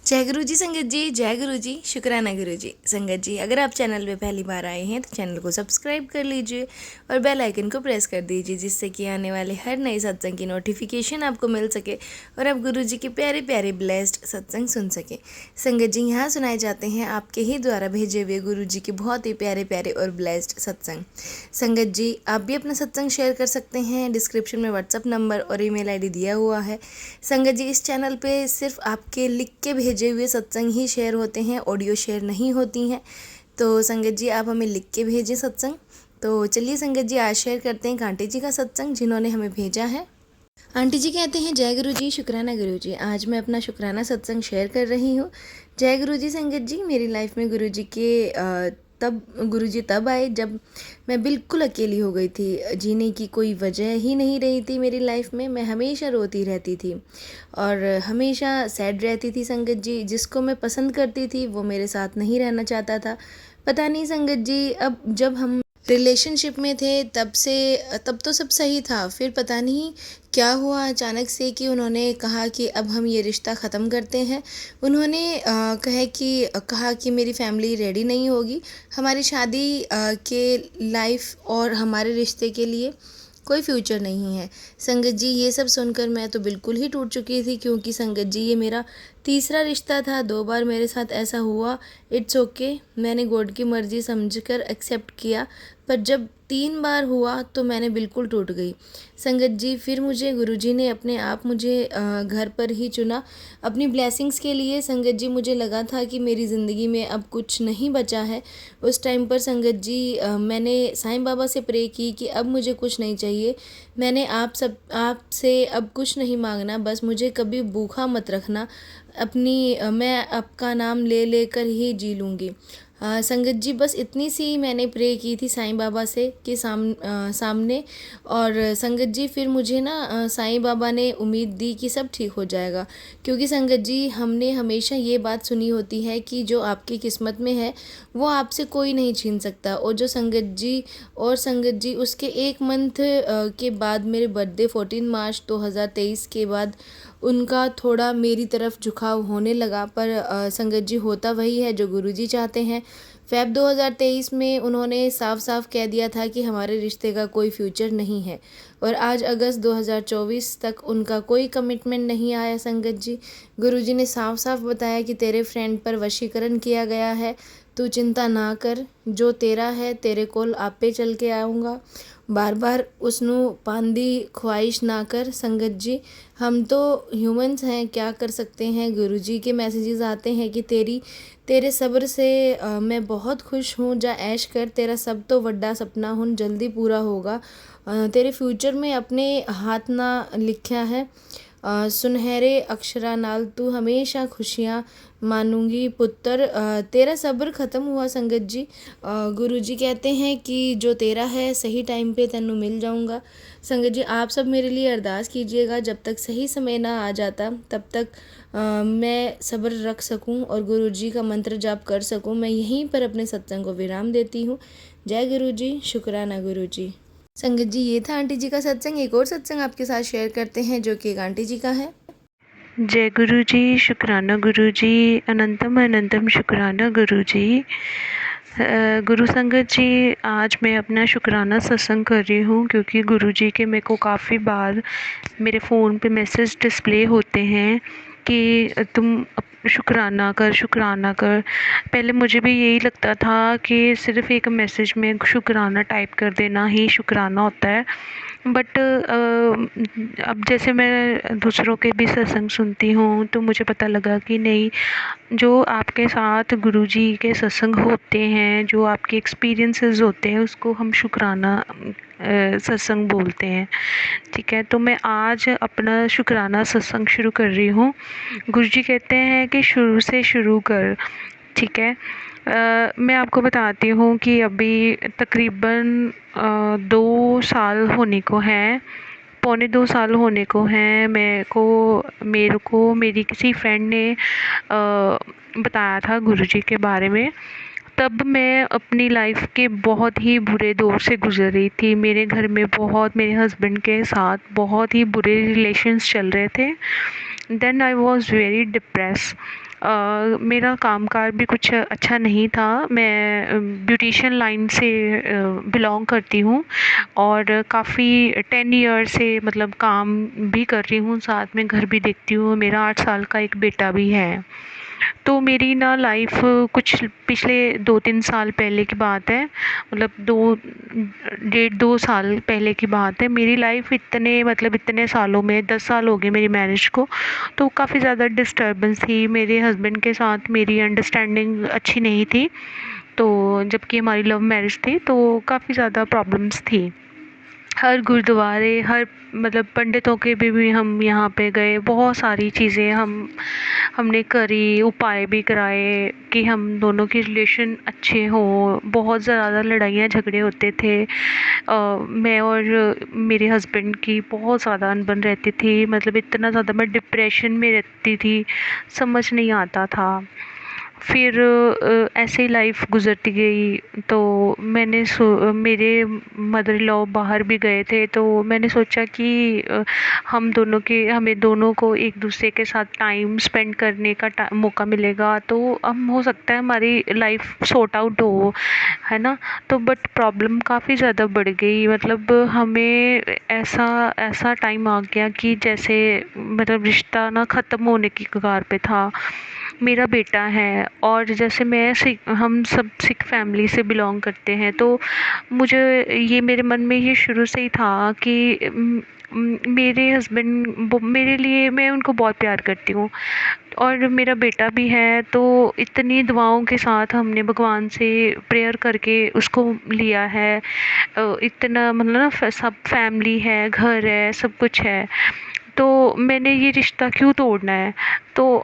जय गुरु जी संगत जी, जय गुरु जी, शुक्राना गुरु जी। संगत जी, अगर आप चैनल पे पहली बार आए हैं तो चैनल को सब्सक्राइब कर लीजिए और बेल आइकन को प्रेस कर दीजिए, जिससे कि आने वाले हर नए सत्संग की नोटिफिकेशन आपको मिल सके और आप गुरु जी के प्यारे प्यारे ब्लेस्ड सत्संग सुन सकें। संगत जी, यहाँ सुनाए जाते हैं आपके ही द्वारा भेजे हुए गुरु जी के बहुत ही प्यारे प्यारे और ब्लेस्ड सत्संग। संगत जी, आप भी अपना सत्संग शेयर कर सकते हैं। डिस्क्रिप्शन में व्हाट्सअप नंबर और ईमेल आईडी दिया हुआ है। संगत जी, इस चैनल पे सिर्फ आपके लिख के भेजे हुए सत्संग ही शेयर होते हैं, ऑडियो शेयर नहीं होती हैं। तो संगत जी, आप हमें लिख के भेजें सत्संग। तो चलिए संगत जी, आज शेयर करते हैं आंटी जी का सत्संग जिन्होंने हमें भेजा है। आंटी जी कहते हैं, जय गुरु जी, शुक्राना गुरु जी। आज मैं अपना शुक्राना सत्संग शेयर कर रही हूँ। जय गुरु जी संगत जी, मेरी लाइफ में गुरु जी के गुरुजी तब आए जब मैं बिल्कुल अकेली हो गई थी। जीने की कोई वजह ही नहीं रही थी मेरी लाइफ में। मैं हमेशा रोती रहती थी और हमेशा सैड रहती थी संगत जी। जिसको मैं पसंद करती थी वो मेरे साथ नहीं रहना चाहता था। पता नहीं संगत जी, अब जब हम रिलेशनशिप में थे तब तो सब सही था। फिर पता नहीं क्या हुआ अचानक से कि उन्होंने कहा कि अब हम ये रिश्ता ख़त्म करते हैं। उन्होंने कहा कि मेरी फैमिली रेडी नहीं होगी हमारी शादी के लाइफ और हमारे रिश्ते के लिए कोई फ्यूचर नहीं है। संगत जी, ये सब सुनकर मैं तो बिल्कुल ही टूट चुकी थी, क्योंकि संगत जी ये मेरा तीसरा रिश्ता था। 2 बार मेरे साथ ऐसा हुआ। इट्स ओके, मैंने गॉड की मर्ज़ी समझकर एक्सेप्ट किया। पर जब 3 बार हुआ तो मैंने बिल्कुल टूट गई संगत जी। फिर मुझे गुरुजी ने अपने आप मुझे घर पर ही चुना अपनी ब्लेसिंग्स के लिए। संगत जी, मुझे लगा था कि मेरी ज़िंदगी में अब कुछ नहीं बचा है। उस टाइम पर संगत जी मैंने साईं बाबा से प्रे की कि अब मुझे कुछ नहीं चाहिए। मैंने आपसे अब कुछ नहीं मांगना, बस मुझे कभी भूखा मत रखना। मैं आपका नाम ले लेकर ही जी लूँगी। संगत जी, बस इतनी सी मैंने प्रे की थी साईं बाबा से कि सामने। और संगत जी, फिर मुझे ना साईं बाबा ने उम्मीद दी कि सब ठीक हो जाएगा। क्योंकि संगत जी, हमने हमेशा ये बात सुनी होती है कि जो आपकी किस्मत में है वो आपसे कोई नहीं छीन सकता। और संगत जी उसके 1 मंथ के बाद मेरे बर्थडे 14 मार्च 2023 के बाद उनका थोड़ा मेरी तरफ झुकाव होने लगा। पर संगत जी, होता वही है जो गुरुजी चाहते हैं। फ़ेब 2023 में उन्होंने साफ साफ कह दिया था कि हमारे रिश्ते का कोई फ्यूचर नहीं है। और आज अगस्त 2024 तक उनका कोई कमिटमेंट नहीं आया संगत जी। गुरुजी ने साफ साफ बताया कि तेरे फ्रेंड पर वशीकरण किया गया है, तू चिंता ना कर, जो तेरा है तेरे कोल आपे चल के आऊँगा। बार बार उसनू पांदी ख्वाहिश ना कर संगत जी। हम तो ह्यूमंस हैं, क्या कर सकते हैं। गुरुजी के मैसेजेस आते हैं कि तेरे सब्र से मैं बहुत खुश हूँ, जा ऐश कर, तेरा सब तो वड्डा सपना हुन जल्दी पूरा होगा। तेरे फ्यूचर में अपने हाथ ना लिखा है सुनहरे अक्षरा नाल, तू हमेशा खुशियाँ मानूंगी पुत्र। तेरा सब्र ख़त्म हुआ संगत जी। गुरुजी कहते हैं कि जो तेरा है सही टाइम पे तेनू मिल जाऊंगा। संगत जी, आप सब मेरे लिए अरदास कीजिएगा, जब तक सही समय ना आ जाता तब तक मैं सब्र रख सकूं और गुरुजी का मंत्र जाप कर सकूं। मैं यहीं पर अपने सत्संग को विराम देती हूँ। जय गुरु जी, शुक्राना गुरु जी। संगत जी, ये था आंटी जी का सत्संग। एक और सत्संग आपके साथ शेयर करते हैं जो कि एक आंटी जी का है। जय गुरु जी, शुक्राना गुरु जी, अनंतम अनंतम शुक्राना गुरु जी। गुरु संगत जी, आज मैं अपना शुक्राना सत्संग कर रही हूँ क्योंकि गुरु जी के मेरे को काफ़ी बार मेरे फ़ोन पे मैसेज डिस्प्ले होते हैं कि तुम शुक्राना कर, शुक्राना कर। पहले मुझे भी यही लगता था कि सिर्फ़ एक मैसेज में शुक्राना टाइप कर देना ही शुक्राना होता है। बट अब जैसे मैं दूसरों के भी सत्संग सुनती हूँ तो मुझे पता लगा कि नहीं, जो आपके साथ गुरुजी के सत्संग होते हैं, जो आपके एक्सपीरियंसेस होते हैं, उसको हम शुक्राना सत्संग बोलते हैं। ठीक है, तो मैं आज अपना शुक्राना सत्संग शुरू कर रही हूँ। गुरुजी कहते हैं कि शुरू से शुरू कर। ठीक है, मैं आपको बताती हूँ कि अभी तकरीबन 2 साल होने को हैं, पौने 2 साल होने को हैं। मेरे को मेरी किसी फ्रेंड ने बताया था गुरुजी के बारे में। तब मैं अपनी लाइफ के बहुत ही बुरे दौर से गुज़र रही थी। मेरे घर में मेरे हस्बैंड के साथ बहुत ही बुरे रिलेशंस चल रहे थे। Then I was very depress. मेरा कामकाज भी कुछ अच्छा नहीं था। मैं ब्यूटिशियन लाइन से बिलोंग करती हूँ और काफ़ी 10 ईयर से मतलब काम भी कर रही हूँ, साथ में घर भी देखती हूँ। मेरा 8 साल का एक बेटा भी है। तो मेरी ना लाइफ कुछ पिछले 2-3 साल पहले की बात है, मतलब 2 पहले की बात है। मेरी लाइफ इतने सालों में 10 साल हो गए मेरी मैरिज को, तो काफ़ी ज़्यादा डिस्टर्बेंस थी। मेरे हस्बैंड के साथ मेरी अंडरस्टैंडिंग अच्छी नहीं थी, तो जबकि हमारी लव मैरिज थी, तो काफ़ी ज़्यादा प्रॉब्लम्स थी। हर गुरुद्वारे, हर मतलब पंडितों के भी हम यहाँ पे गए, बहुत सारी चीज़ें हमने करी, उपाय भी कराए कि हम दोनों के रिलेशन अच्छे हों। बहुत ज़्यादा लड़ाइयाँ झगड़े होते थे। मैं और मेरे हस्बैंड की बहुत ज़्यादा अनबन रहती थी, मतलब इतना ज़्यादा मैं डिप्रेशन में रहती थी, समझ नहीं आता था। फिर ऐसे ही लाइफ गुज़रती गई, तो मेरे मदर इन लॉ बाहर भी गए थे, तो मैंने सोचा कि हमें दोनों को एक दूसरे के साथ टाइम स्पेंड करने का मौका मिलेगा, तो हम हो सकता है हमारी लाइफ सॉर्ट आउट हो, है ना। तो बट प्रॉब्लम काफ़ी ज़्यादा बढ़ गई, मतलब हमें ऐसा ऐसा टाइम आ गया कि जैसे मतलब रिश्ता ना ख़त्म होने की कगार पे था। मेरा बेटा है और जैसे हम सब सिख फैमिली से बिलोंग करते हैं, तो मुझे ये मेरे मन में ये शुरू से ही था कि मेरे हस्बैंड मेरे लिए, मैं उनको बहुत प्यार करती हूँ और मेरा बेटा भी है, तो इतनी दुआओं के साथ हमने भगवान से प्रेयर करके उसको लिया है। इतना मतलब ना सब फैमिली है, घर है, सब कुछ है, तो मैंने ये रिश्ता क्यों तोड़ना है। तो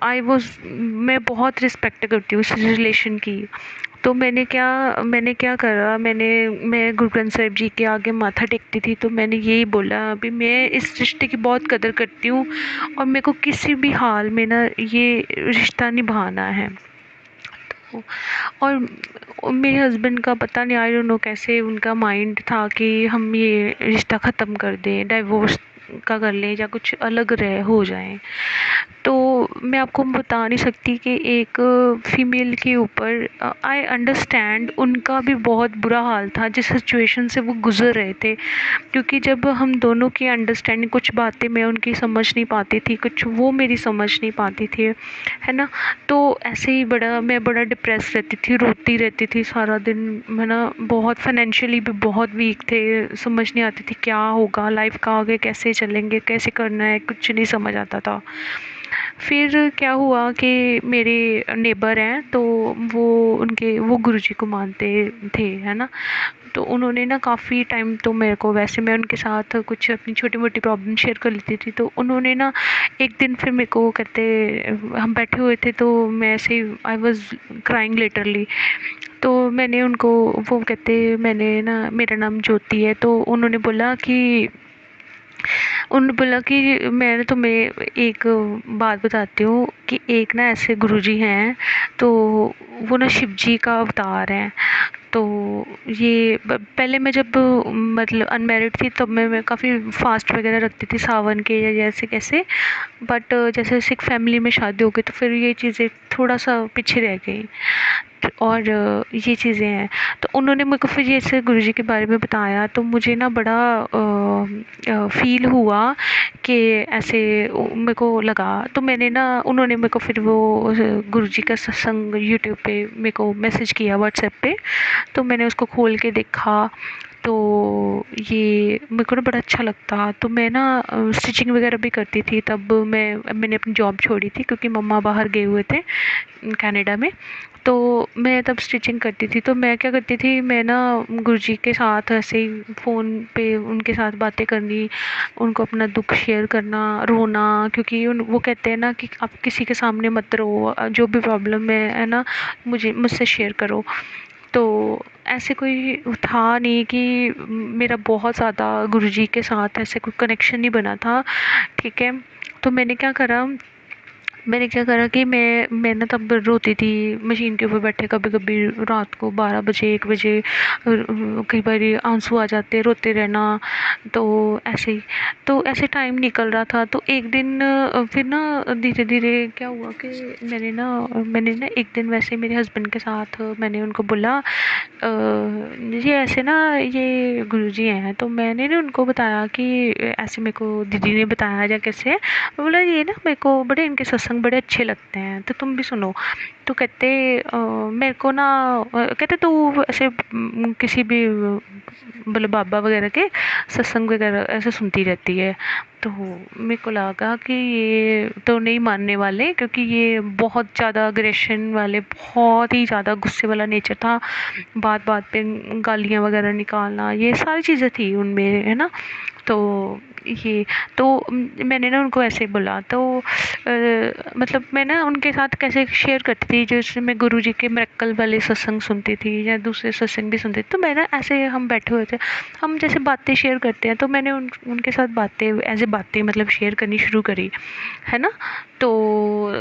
मैं बहुत रिस्पेक्ट करती हूँ उस रिलेशन की। तो मैंने क्या करा, मैं गुरु ग्रंथ साहिब जी के आगे माथा टेकती थी, तो मैंने यही बोला, अभी मैं इस रिश्ते की बहुत कदर करती हूँ और मेरे को किसी भी हाल में ना ये रिश्ता निभाना है। तो और मेरे हस्बैंड का पता नहीं, आई डोंट नो कैसे उनका माइंड था कि हम ये रिश्ता ख़त्म कर दें, डाइवोर्स का कर लें या कुछ अलग हो जाएं। तो मैं आपको बता नहीं सकती कि एक फ़ीमेल के ऊपर आई अंडरस्टैंड, उनका भी बहुत बुरा हाल था जिस सिचुएशन से वो गुज़र रहे थे, क्योंकि जब हम दोनों की अंडरस्टैंडिंग, कुछ बातें मैं उनकी समझ नहीं पाती थी, कुछ वो मेरी समझ नहीं पाती थी, है ना। तो ऐसे ही मैं बड़ा डिप्रेस रहती थी, रोती रहती थी सारा दिन, है ना। बहुत फाइनेंशियली भी बहुत वीक थे, समझ नहीं आती थी क्या होगा, लाइफ का आगे कैसे चलेंगे, कैसे करना है, कुछ नहीं समझ आता था। फिर क्या हुआ कि मेरे नेबर हैं, तो वो गुरुजी को मानते थे, है ना। तो उन्होंने ना काफ़ी टाइम, तो मेरे को वैसे मैं उनके साथ कुछ अपनी छोटी मोटी प्रॉब्लम शेयर कर लेती थी, तो उन्होंने ना एक दिन फिर मेरे को कहते, हम बैठे हुए थे, तो मैं ऐसे आई वॉज़ क्राइंग लिटरली, तो मैंने उनको, वो कहते, मैंने ना, मेरा नाम ज्योति है, तो उन्होंने बोला कि मैं तुम्हें एक बात बताती हूँ कि एक ना ऐसे गुरुजी हैं, तो वो ना शिव जी का अवतार हैं। तो पहले मैं जब मतलब अनमैरिड थी, तब मैं काफ़ी फास्ट वगैरह रखती थी सावन के या जैसे कैसे, बट जैसे सिख फैमिली में शादी हो गई, तो फिर ये चीज़ें थोड़ा सा पीछे रह गई और ये चीज़ें हैं। तो उन्होंने मेरे को फिर जैसे गुरुजी के बारे में बताया, तो मुझे ना बड़ा फ़ील हुआ कि ऐसे मेरे को लगा, तो मैंने ना, उन्होंने मेरे को फिर वो गुरुजी का सत्संग यूट्यूब पे मेरे को मैसेज किया व्हाट्सएप पे, तो मैंने उसको खोल के देखा, तो ये मेरे को ना बड़ा अच्छा लगता। तो मैं ना स्टिचिंग वगैरह भी करती थी, तब मैंने अपनी जॉब छोड़ी थी क्योंकि मम्मा बाहर गए हुए थे कनाडा में, तो मैं तब स्टिचिंग करती थी। तो मैं क्या करती थी, मैं ना गुरुजी के साथ ऐसे ही फ़ोन पे उनके साथ बातें करनी, उनको अपना दुख शेयर करना, रोना, क्योंकि वो कहते हैं ना कि आप किसी के सामने मत रो, जो भी प्रॉब्लम है ना, मुझसे शेयर करो। तो ऐसे कोई था नहीं कि मेरा बहुत ज़्यादा गुरुजी के साथ ऐसे कोई कनेक्शन नहीं बना था, ठीक है। तो मैंने क्या करा, मैंने क्या करा कि मैं ना तब रोती थी मशीन के ऊपर बैठे, कभी कभी रात को 12 बजे 1 बजे कई बार आंसू आ जाते, रोते रहना। तो ऐसे ही, तो ऐसे टाइम निकल रहा था। तो एक दिन फिर ना धीरे धीरे क्या हुआ कि मैंने ना एक दिन वैसे मेरे हस्बैंड के साथ मैंने उनको बोला ये ऐसे ना ये गुरुजी हैं। तो मैंने ना उनको बताया कि ऐसे मेरे को दीदी ने बताया या कैसे है। बोला ये ना मेरे को बड़े इनके सत्संग बड़े अच्छे लगते हैं, तो तुम भी सुनो। तो कहते मेरे को ना कहते तू ऐसे किसी भी मतलब बाबा वगैरह के सत्संग वगैरह ऐसे सुनती रहती है। तो मेरे को लगा कि ये तो नहीं मानने वाले, क्योंकि ये बहुत ज़्यादा अग्रेशन वाले, बहुत ही ज़्यादा गुस्से वाला नेचर था। बात बात पे गालियाँ वगैरह निकालना, ये सारी चीज़ें थी उनमें, है ना। तो ये तो मैंने ना उनको ऐसे बोला। तो मतलब मैं ना उनके साथ कैसे शेयर करती थी, जैसे मैं गुरुजी के मिरेकल वाले सत्संग सुनती थी या दूसरे सत्संग भी सुनती थी। तो मैं ना ऐसे हम बैठे हुए थे, हम जैसे बातें शेयर करते हैं, तो मैंने उनके साथ बातें ऐसे बातें मतलब शेयर करनी शुरू करी, है ना। तो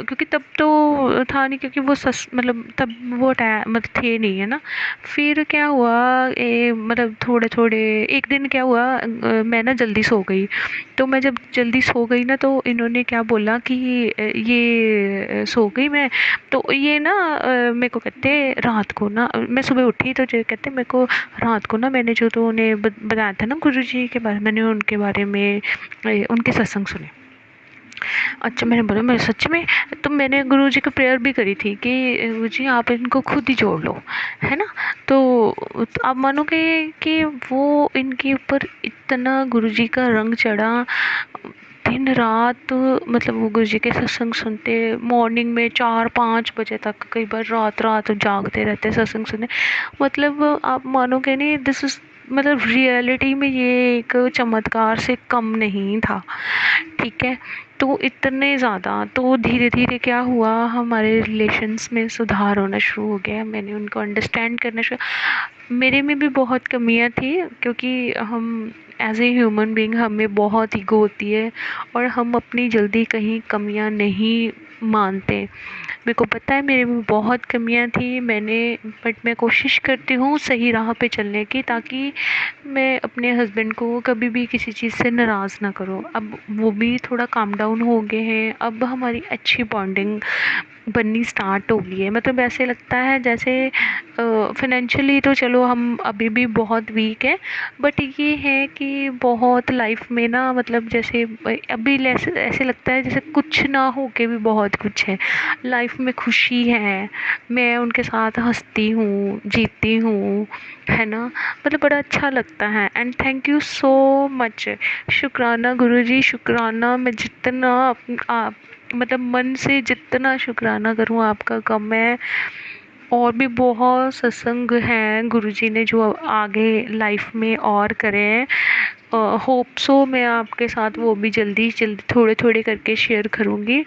क्योंकि तब तो था नहीं, क्योंकि वो मतलब तब वो टाइम मतलब थे नहीं, है ना। फिर क्या हुआ मतलब थोड़े थोड़े एक दिन क्या हुआ, मैं ना जल्दी सो गई। तो मैं जब जल्दी सो गई ना, तो इन्होंने क्या बोला कि ये सो गई मैं। तो ये ना मेरे को कहते रात को ना मैं सुबह उठी, तो जो कहते मेरे को रात को ना मैंने जो तो उन्हें बताया था ना गुरुजी के बारे में, मैंने उनके बारे में उनके सत्संग सुने। अच्छा, मैंने बोला मैं सच में। तो मैंने गुरुजी को प्रेयर भी करी थी कि गुरुजी आप इनको खुद ही जोड़ लो, है ना। तो आप मानोगे कि वो इनके ऊपर इतना गुरुजी का रंग चढ़ा, दिन रात मतलब वो गुरुजी के सत्संग सुनते, मॉर्निंग में 4-5 बजे तक, कई बार रात रात जागते रहते सत्संग सुनने। मतलब आप मानोगे नहीं, दिस इज़ मतलब रियलिटी में ये एक चमत्कार से कम नहीं था, ठीक है। तो इतने ज़्यादा, तो धीरे धीरे क्या हुआ, हमारे रिलेशन्स में सुधार होना शुरू हो गया। मैंने उनको अंडरस्टैंड करना शुरू, मेरे में भी बहुत कमियां थी, क्योंकि हम एज ए ह्यूमन बीइंग हमें बहुत ईगो होती है, और हम अपनी जल्दी कहीं कमियां नहीं मानते। मेरे को पता है मेरे में बहुत कमियां थी, बट मैं कोशिश करती हूँ सही राह पे चलने की, ताकि मैं अपने हस्बैंड को कभी भी किसी चीज़ से नाराज़ ना करूँ। अब वो भी थोड़ा काम डाउन हो गए हैं, अब हमारी अच्छी बॉन्डिंग बननी स्टार्ट हो गई है। मतलब ऐसे लगता है जैसे फाइनेंशियली तो चलो हम अभी भी बहुत वीक है, बट ये है कि बहुत लाइफ में ना मतलब जैसे अभी ऐसे लगता है जैसे कुछ ना हो के भी बहुत कुछ है लाइफ में, खुशी है, मैं उनके साथ हंसती हूँ, जीती हूँ, है ना। मतलब बड़ा अच्छा लगता है। And thank you so much, शुक्राना गुरुजी, शुक्राना। मैं जितना आप मतलब मन से जितना शुक्राना करूँ आपका कम है। और भी बहुत सत्संग हैं गुरुजी ने जो आगे लाइफ में और करें, होप सो मैं आपके साथ वो भी जल्दी जल्दी थोड़े थोड़े करके शेयर करूँगी।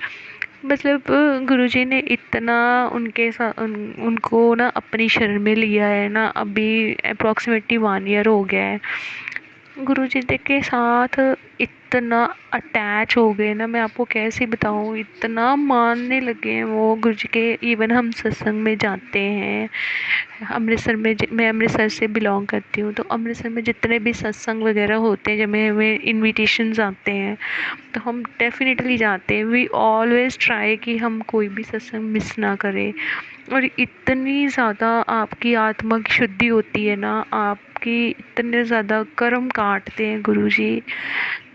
मतलब गुरुजी ने इतना उनको ना अपनी शरण में लिया है ना, अभी अप्रॉक्सीमेटली 1 ईयर हो गया है। गुरुजी के साथ इतना अटैच हो गए ना, मैं आपको कैसे बताऊँ, इतना मानने लगे हैं वो गुरुजी के। इवन हम सत्संग में जाते हैं अमृतसर में, मैं अमृतसर से बिलोंग करती हूँ, तो अमृतसर में जितने भी सत्संग वगैरह होते हैं, जब हमें इन्विटेशंस आते हैं तो हम डेफिनेटली जाते हैं। वी ऑलवेज़ ट्राई कि हम कोई भी सत्संग मिस ना करें। और इतनी ज़्यादा आपकी आत्मा की शुद्धि होती है ना, आपकी इतने ज़्यादा कर्म काटते हैं गुरुजी,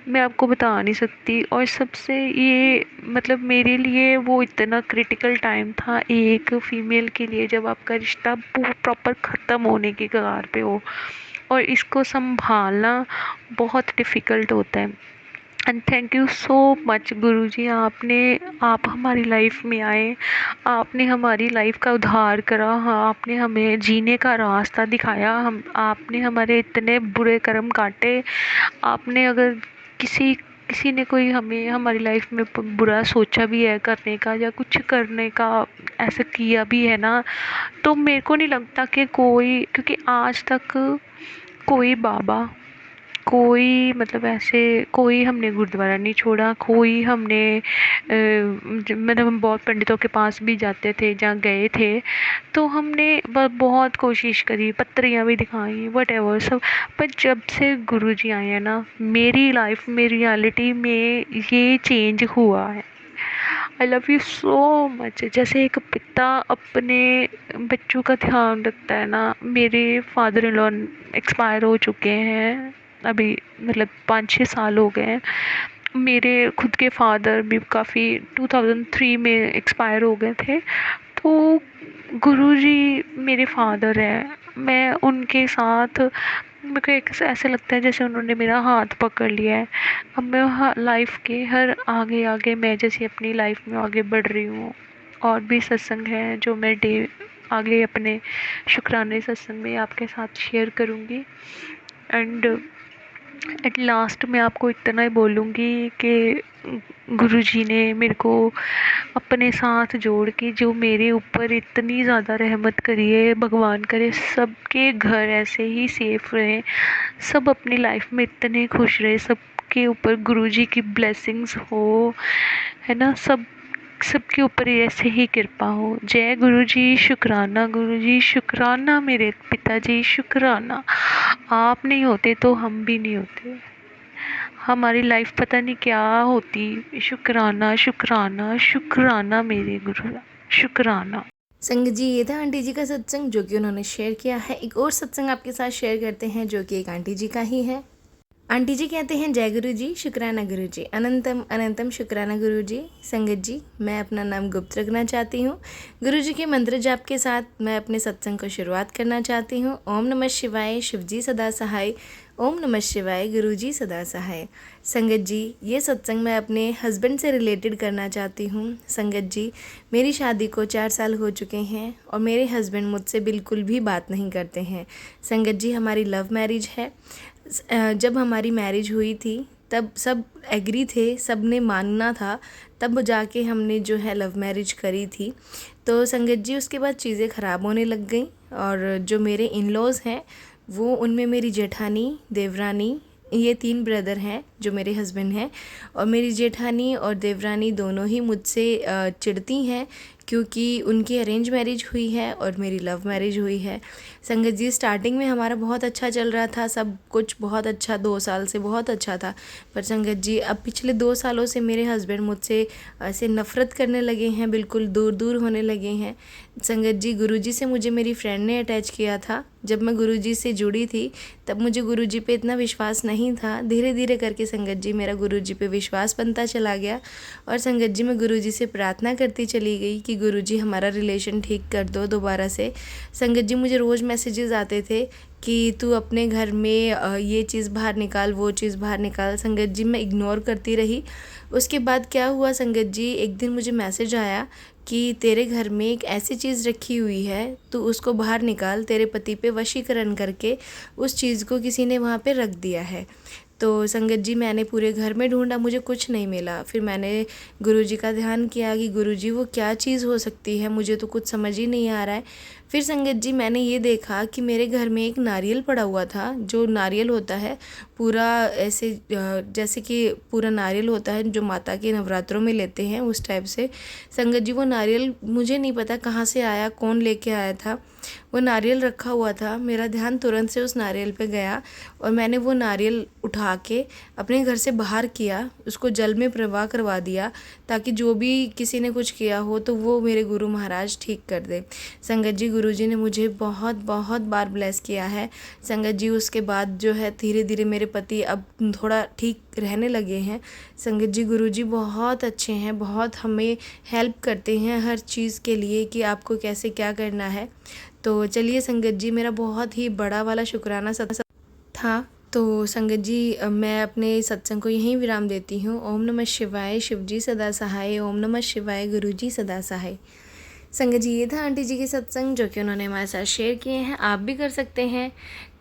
मैं आपको बता नहीं सकती। और सबसे ये मतलब मेरे लिए वो इतना क्रिटिकल टाइम था एक फीमेल के लिए, जब आपका रिश्ता प्रॉपर ख़त्म होने की कगार पे हो, और इसको संभालना बहुत डिफ़िकल्ट होता है। And thank you so much गुरुजी, आप हमारी लाइफ में आए, आपने हमारी लाइफ का उद्धार करा, हाँ आपने हमें जीने का रास्ता दिखाया। आपने हमारे इतने बुरे कर्म काटे। आपने अगर किसी किसी ने कोई हमें हमारी लाइफ में बुरा सोचा भी है करने का, या कुछ करने का ऐसा किया भी है ना, तो मेरे को नहीं लगता कि कोई, क्योंकि आज तक कोई बाबा कोई मतलब ऐसे कोई हमने गुरुद्वारा नहीं छोड़ा, कोई हमने मतलब हम बहुत पंडितों के पास भी जाते थे, जहाँ गए थे तो हमने बहुत कोशिश करी, पत्रियाँ भी दिखाई, वटेवर सब। पर जब से गुरुजी आए हैं ना, मेरी लाइफ में रियलिटी में ये चेंज हुआ है। I love you so much. जैसे एक पिता अपने बच्चों का ध्यान रखता है ना, मेरे फादर इन लॉ एक्सपायर हो चुके हैं अभी, मतलब 5-6 साल हो गए हैं। मेरे खुद के फादर भी काफ़ी 2003 में एक्सपायर हो गए थे। तो गुरुजी मेरे फादर हैं, मैं उनके साथ, मेरे को एक ऐसे लगता है जैसे उन्होंने मेरा हाथ पकड़ लिया है। अब मैं लाइफ के हर आगे आगे मैं जैसे अपनी लाइफ में आगे बढ़ रही हूँ। और भी सत्संग हैं जो मैं आगे अपने शुक्राने सत्संग में आपके साथ शेयर करूँगी। एंड एट लास्ट मैं आपको इतना ही बोलूँगी कि गुरुजी ने मेरे को अपने साथ जोड़ के जो मेरे ऊपर इतनी ज़्यादा रहमत करी है, भगवान करे सबके घर ऐसे ही सेफ रहें, सब अपनी लाइफ में इतने खुश रहे, सबके ऊपर गुरुजी की ब्लेसिंग्स हो, है ना, सबके ऊपर ऐसे ही कृपा हो। जय गुरुजी, शुक्राना गुरुजी, शुक्राना मेरे पिताजी, शुक्राना। आप नहीं होते तो हम भी नहीं होते, हमारी लाइफ पता नहीं क्या होती। शुक्राना शुक्राना शुक्राना मेरे गुरु, शुक्राना। संगत जी, ये था आंटी जी का सत्संग जो कि उन्होंने शेयर किया है। एक और सत्संग आपके साथ शेयर करते हैं जो कि एक आंटी जी का ही है। आंटी जी कहते हैं, जय गुरु जी, शुक्राना गुरु जी, अनंतम अनंतम शुक्राना गुरु जी। संगत जी, मैं अपना नाम गुप्त रखना चाहती हूँ। गुरु जी के मंत्र जाप के साथ मैं अपने सत्संग को शुरुआत करना चाहती हूँ। ओम नमः शिवाय, शिव जी सदा सहाय। ओम नमः शिवाय, गुरु जी सदा सहाय। संगत जी, ये सत्संग मैं अपने हस्बैंड से रिलेटेड करना चाहती हूँ। संगत जी, मेरी शादी को 4 साल हो चुके हैं और मेरे हस्बैंड मुझसे बिल्कुल भी बात नहीं करते हैं। संगत जी, हमारी लव मैरिज है। जब हमारी मैरिज हुई थी तब सब एग्री थे, सब ने मानना था, तब जाके हमने जो है लव मैरिज करी थी। तो संगत जी, उसके बाद चीज़ें ख़राब होने लग गई और जो मेरे इन लॉज़ हैं वो, उनमें मेरी जेठानी, देवरानी, ये 3 ब्रदर हैं जो मेरे हस्बैंड हैं। और मेरी जेठानी और देवरानी दोनों ही मुझसे चिढ़ती हैं क्योंकि उनकी अरेंज मैरिज हुई है और मेरी लव मैरिज हुई है। संगत जी, स्टार्टिंग में हमारा बहुत अच्छा चल रहा था, सब कुछ बहुत अच्छा, 2 साल से बहुत अच्छा था। पर संगत जी, अब पिछले 2 सालों से मेरे हस्बैंड मुझसे ऐसे नफ़रत करने लगे हैं, बिल्कुल दूर दूर होने लगे हैं। संगत जी, गुरुजी से मुझे मेरी फ्रेंड ने अटैच किया था। जब मैं गुरुजी से जुड़ी थी तब मुझे गुरुजी पे इतना विश्वास नहीं था। धीरे धीरे करके संगत जी मेरा गुरुजी पे विश्वास बनता चला गया और संगत जी मैं गुरुजी से प्रार्थना करती चली गई कि गुरुजी हमारा रिलेशन ठीक कर दो दोबारा से। संगत जी, मुझे रोज़ मैसेजेस आते थे कि तू अपने घर में ये चीज़ बाहर निकाल, वो चीज़ बाहर निकाल। संगत जी, मैं इग्नोर करती रही। उसके बाद क्या हुआ संगत जी, एक दिन मुझे मैसेज आया कि तेरे घर में एक ऐसी चीज़ रखी हुई है, तू उसको बाहर निकाल, तेरे पति पे वशीकरण करके उस चीज़ को किसी ने वहाँ पे रख दिया है। तो संगत जी, मैंने पूरे घर में ढूंढा, मुझे कुछ नहीं मिला। फिर मैंने गुरुजी का ध्यान किया कि गुरुजी वो क्या चीज़ हो सकती है, मुझे तो कुछ समझ ही नहीं आ रहा है। फिर संगत जी, मैंने ये देखा कि मेरे घर में एक नारियल पड़ा हुआ था। जो नारियल होता है पूरा ऐसे जैसे कि पूरा नारियल होता है जो माता के नवरात्रों में लेते हैं, उस टाइप से। संगत जी, वो नारियल मुझे नहीं पता कहाँ से आया, कौन लेके आया था। वो नारियल रखा हुआ था। मेरा ध्यान तुरंत से उस नारियल पे गया और मैंने वो नारियल उठा के अपने घर से बाहर किया, उसको जल में प्रवाह करवा दिया ताकि जो भी किसी ने कुछ किया हो तो वो मेरे गुरु महाराज ठीक कर दे। संगत जी, गुरुजी ने मुझे बहुत बहुत बार ब्लेस किया है। संगत जी, उसके बाद जो है धीरे धीरे मेरे पति अब थोड़ा ठीक रहने लगे हैं। संगत जी, गुरुजी बहुत अच्छे हैं, बहुत हमें हेल्प करते हैं हर चीज़ के लिए कि आपको कैसे क्या करना है। तो चलिए संगत जी, मेरा बहुत ही बड़ा वाला शुक्राना सत्संग था। तो संगत जी, मैं अपने सत्संग को यहीं विराम देती हूँ। ओम नमः शिवाय, शिव जी सदा सहाय। ओम नमः शिवाय, गुरु जी सदा सहाय। संगत जी, ये था आंटी जी के सत्संग जो कि उन्होंने हमारे साथ शेयर किए हैं, आप भी कर सकते हैं।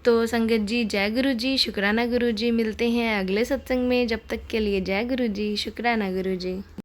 तो संगत जी, जय गुरु जी, शुक्राना गुरु जी। मिलते हैं अगले सत्संग में, जब तक के लिए जय गुरु जी, शुक्राना गुरु जी।